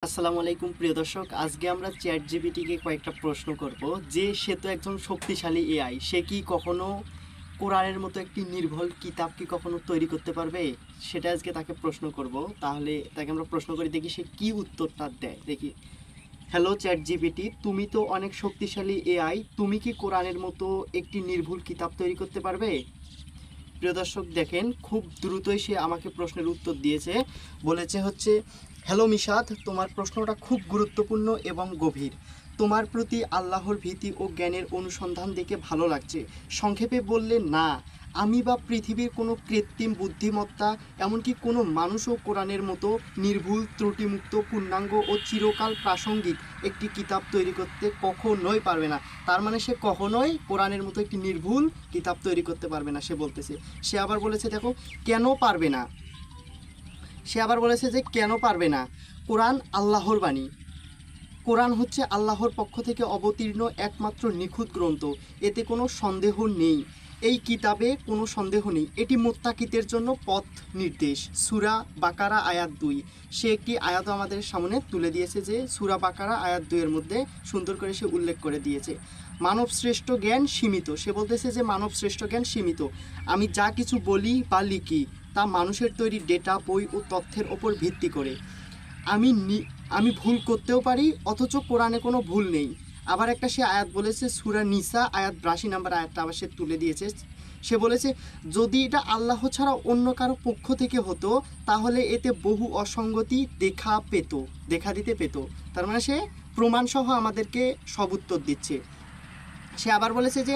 আসসালামু আলাইকুম প্রিয় দর্শক, আজকে আমরা চ্যাট জিপিটিকে কয়েকটা প্রশ্ন করব যে সে তো একজন শক্তিশালী এআই, সে কি কখনো কোরআনের মতো একটি নির্ভুল কিতাব কি কখনো তৈরি করতে পারবে, সেটা আজকে তাকে প্রশ্ন করব। তাহলে তাকে আমরা প্রশ্ন করি, দেখি সে কি উত্তরটা দেয়। দেখি। হ্যালো চ্যাট জিপিটি, তুমি তো অনেক শক্তিশালী এআই, তুমি কি কোরআনের মতো একটি নির্ভুল কিতাব তৈরি করতে পারবে? প্রিয় দর্শক দেখেন, খুব দ্রুতই সে আমাকে প্রশ্নের উত্তর দিয়েছে। বলেছে হচ্ছে, হ্যালো মিশাদ, তোমার প্রশ্নটা খুব গুরুত্বপূর্ণ এবং গভীর। তোমার প্রতি আল্লাহর ভীতি ও জ্ঞানের অনুসন্ধান দেখে ভালো লাগছে। সংক্ষেপে বললে না, আমি বা পৃথিবীর কোনো কৃত্রিম বুদ্ধিমত্তা, এমনকি কোনো মানুষও কোরআনের মতো নির্ভুল, ত্রুটিমুক্ত, পূর্ণাঙ্গ ও চিরকাল প্রাসঙ্গিক একটি কিতাব তৈরি করতে কখনোই পারবে না। তার মানে সে কখনোই কোরআনের মতো একটি নির্ভুল কিতাব তৈরি করতে পারবে না, সে বলতেছে। সে আবার বলেছে, দেখো কেন পারবে না। সে আবার বলেছে যে কেন পারবে না, কোরআন আল্লাহর বাণী। কোরআন হচ্ছে আল্লাহর পক্ষ থেকে অবতীর্ণ একমাত্র নিখুঁত গ্রন্থ, এতে কোনো সন্দেহ নেই। এই কিতাবে কোনো সন্দেহ নেই, এটি মুত্তাকিদের জন্য পথ নির্দেশ। সূরা বাকারা আয়াত 2। সে একটি আয়াত আমাদের সামনে তুলে দিয়েছে, যে সূরা বাকারা আয়াত 2 এর মধ্যে সুন্দর করে সে উল্লেখ করে দিয়েছে। মানব শ্রেষ্ঠ জ্ঞান সীমিত। সে বলতেছে যে মানব শ্রেষ্ঠ জ্ঞান সীমিত। আমি যা কিছু বলি বা লিখি তা মানুষের তৈরি ডেটা, বই ও তথ্যের ওপর ভিত্তি করে। আমি ভুল করতেও পারি, অথচ কোরআনে কোনো ভুল নেই। আবার একটা সে আয়াত বলেছে, সূরা নিসা আয়াত 82 নম্বর আয়াতটা আবার সে তুলে দিয়েছে। সে বলেছে, যদি এটা আল্লাহ ছাড়া অন্য কারো পক্ষ থেকে হতো তাহলে এতে বহু অসঙ্গতি দেখা দিতে পেত। তার মানে সে প্রমাণসহ আমাদেরকে সব উত্তর দিচ্ছে। সে আবার বলেছে যে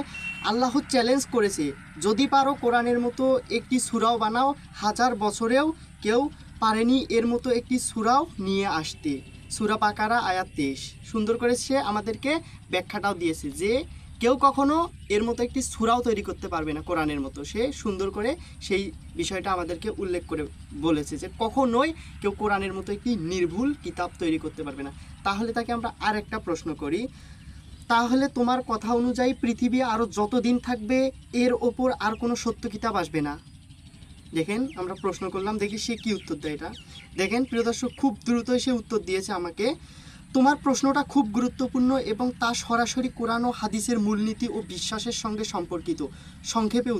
আল্লাহ চ্যালেঞ্জ করেছে, যদি পারো কোরআনের মতো একটি সূরাও বানাও, 1000 বছরেও কেউ পারেনি এর মতো একটি সূরাও নিয়ে আসতে। সূরা বাকারা আয়াত 23। সুন্দর করে সে আমাদেরকে ব্যাখ্যাটাও দিয়েছে যে কেউ কখনো এর মতো একটি সূরাও তৈরি করতে পারবে না কোরআনের মতো। সে সুন্দর করে সেই বিষয়টা আমাদেরকে উল্লেখ করে বলেছে যে কখনোই কেউ কোরআনের মতো একটি নির্ভুল কিতাব তৈরি করতে পারবে না। তাহলে তাকে আমরা আর একটা প্রশ্ন করি, তাহলে তোমার কথা অনুযায়ী পৃথিবী আরও যতদিন থাকবে এর ওপর আর কোনো সত্য কিতাব আসবে না? দেখেন, আমরা প্রশ্ন করলাম, দেখি সে কি উত্তর দেয়। এটা দেখেন প্রিয় দর্শক, খুব দ্রুতই সে উত্তর দিয়েছে আমাকে। তোমার প্রশ্নটা খুব গুরুত্বপূর্ণ এবং তা সরাসরি কোরআন ও হাদিসের মূলনীতি ও বিশ্বাসের সঙ্গে সম্পর্কিত। সংক্ষেপে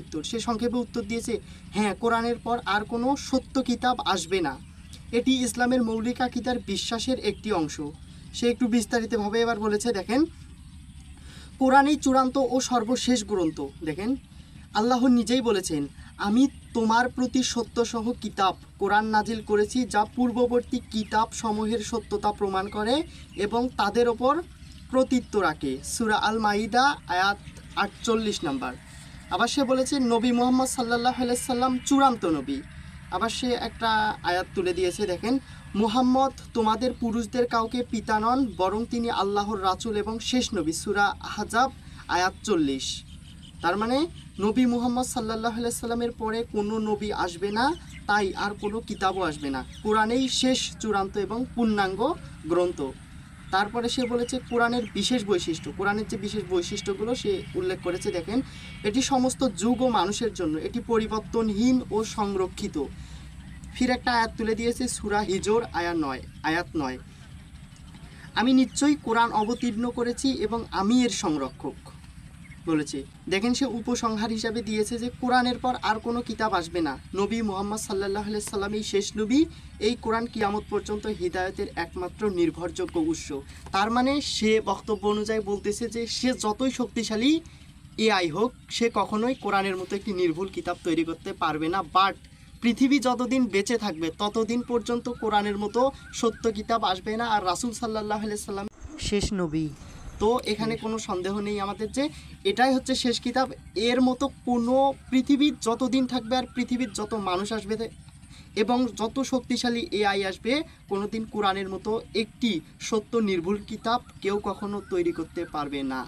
উত্তর দিয়েছে, হ্যাঁ, কোরআনের পর আর কোনো সত্য কিতাব আসবে না। এটি ইসলামের মৌলিক আকীদার বিশ্বাসের একটি অংশ। সে একটু বিস্তারিতভাবে এবার বলেছে, দেখেন, কোরআনই চূড়ান্ত ও সর্বশেষ গ্রন্থ। দেখেন, আল্লাহ নিজেই বলেছেন, আমি তোমার প্রতি সত্যসহ কিতাব কোরআন নাজিল করেছি, যা পূর্ববর্তী কিতাব সমূহের সত্যতা প্রমাণ করে এবং তাদের ওপর কর্তৃত্ব রাখে। সূরা আল মাইদা আয়াত 48 নম্বর। আবার সে বলেছে, নবী মুহাম্মদ সাল্লাল্লাহু আলাইহি সাল্লাম চূড়ান্ত নবী। আবার সে একটা আয়াত তুলে দিয়েছে, দেখেন, মুহাম্মদ তোমাদের পুরুষদের কাউকে পিতা নন, বরং তিনি আল্লাহর রাসূল এবং শেষ নবী। সূরা আহজাব আয়াত 40। তার মানে নবী মুহাম্মদ সাল্লাল্লাহু আলাইহি সাল্লামের পরে কোনো নবী আসবে না, তাই আর কোনো কিতাবও আসবে না। কোরআনেই শেষ, চূড়ান্ত এবং পূর্ণাঙ্গ গ্রন্থ। তারপরে সে বলেছে কোরআনের যে বিশেষ বৈশিষ্ট্যগুলো সে উল্লেখ করেছে। দেখেন, এটি সমস্ত যুগ ও মানুষের জন্য, এটি পরিবর্তনহীন ও সংরক্ষিত। ফির একটা আয়াত তুলে দিয়েছে, সূরা হিজর আয়াত 9। আমি নিশ্চয়ই কোরআন অবতীর্ণ করেছি এবং আমি এর সংরক্ষক বলেছে। দেখেন, সে উপসংহার হিসাবে দিয়েছে যে কোরআনের পর আর কোনো কিতাব আসবে না। নবী মুহাম্মদ সাল্লাল্লাহু আলাইহি সাল্লাম এই শেষ নবী। এই কোরআন কিয়ামত পর্যন্ত হিদায়াতের একমাত্র নির্ভরযোগ্য উৎস। তার মানে সে বক্তব্য অনুযায়ী বলতেছে যে সে যতই শক্তিশালী এআই হোক, সে কখনোই কোরআনের মতো একটি নির্ভুল কিতাব তৈরি করতে পারবে না। বাট পৃথিবী যতদিন বেঁচে থাকবে ততদিন পর্যন্ত কোরআনের মতো সত্য কিতাব আসবে না, আর রাসূল সাল্লাল্লাহু আলাইহি সাল্লাম শেষ নবী। তো এখানে কোনো সন্দেহ নেই আমাদের যে এটাই হচ্ছে শেষ কিতাব। এর মতো কোনো পৃথিবীর যতদিন থাকবে আর পৃথিবীর যত মানুষ আসবে এবং যত শক্তিশালী এআই আসবে, কোনোদিন কোরআনের মতো একটি সত্য নির্ভুল কিতাব কেউ কখনো তৈরি করতে পারবে না।